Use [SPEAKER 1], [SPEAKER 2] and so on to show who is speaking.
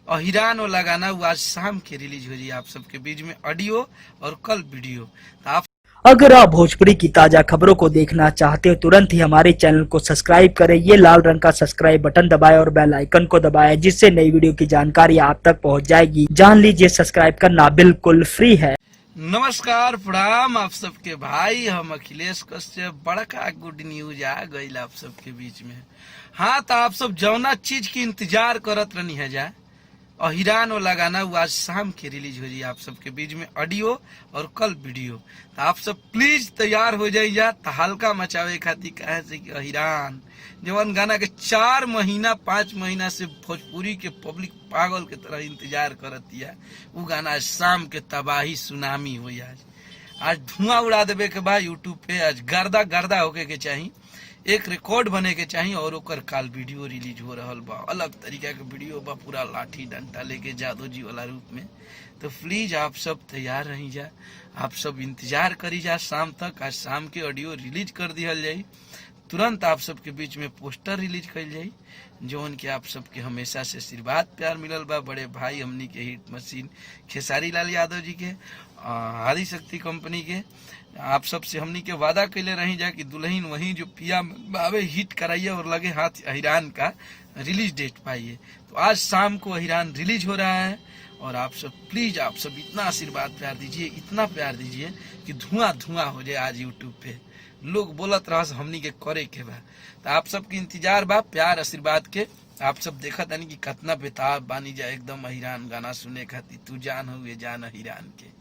[SPEAKER 1] अहिरान वाला गाना वो आज शाम के रिलीज हो रही है आप सबके बीच में ऑडियो और कल वीडियो। तो आप
[SPEAKER 2] अगर आप भोजपुरी की ताजा खबरों को देखना चाहते हो तुरंत ही हमारे चैनल को सब्सक्राइब करें। ये लाल रंग का सब्सक्राइब बटन दबाएं और बेल आइकन को दबाएं, जिससे नई वीडियो की जानकारी आप तक पहुंच जाएगी। जान लीजिए सब्सक्राइब करना बिल्कुल फ्री है।
[SPEAKER 1] नमस्कार प्रणाम आप सबके भाई, हम अखिलेश कश्यप। बड़का गुड न्यूज आ गई आप सबके बीच में। हाँ, तो आप सब जौना चीज की इंतजार करत रहनी है जा, अहिरान वाला गाना वो आज शाम के रिलीज हो रही है आप सबके बीच में ऑडियो और कल वीडियो। तो आप सब प्लीज तैयार हो जाइए तो हल्का मचावे खातिर। कहे से कि अहिरान जवन गाना के 4 महीना 5 महीना से भोजपुरी के पब्लिक पागल के तरह इंतजार करती है, वो गाना आज शाम के तबाही सुनामी हुई। आज धुआं उड़ा देवे के बाद यूट्यूब पे आज गर्दा गर्दा होके के चाहिए, एक रिकॉर्ड बने के चाहिए और ओकर काल वीडियो रिलीज हो रहा बा। अलग तरीका के वीडियो बा, पूरा लाठी डंडा लेके जादू जी वाला रूप में। तो प्लीज आप सब तैयार रही जा, आप सब इंतजार करी जा शाम तक। आज शाम के ऑडियो रिलीज कर दिया जाये, तुरंत आप सबके बीच में पोस्टर रिलीज कर जाये, जौन के आप सबके हमेशा से आशीर्वाद प्यार मिलल बा। बड़े भाई हमनी के हिट मशीन खेसारी लाल यादव जी के, आदि शक्ति कंपनी के, आप सब से हमनी के वादा कैले रही जा कि दुल्हन वही जो पिया बाबे हिट कराइए और लगे हाथ अहिरान का रिलीज डेट पाइए। तो आज शाम को अहिरान रिलीज हो रहा है और आप सब प्लीज आप सब इतना आशीर्वाद प्यार दीजिए, इतना प्यार दीजिए कि धुआं धुआं हो जाए। आज यूट्यूब पे लोग बोलत रहा हमनी के करे के बा। तो आप सबके इंतजार बा प्यार आशीर्वाद के। आप सब देखा तानी कि कितना बेताब बानी जा एकदम अहिरान गाना सुने खातिर। तू जान हुए जान अहिरान के।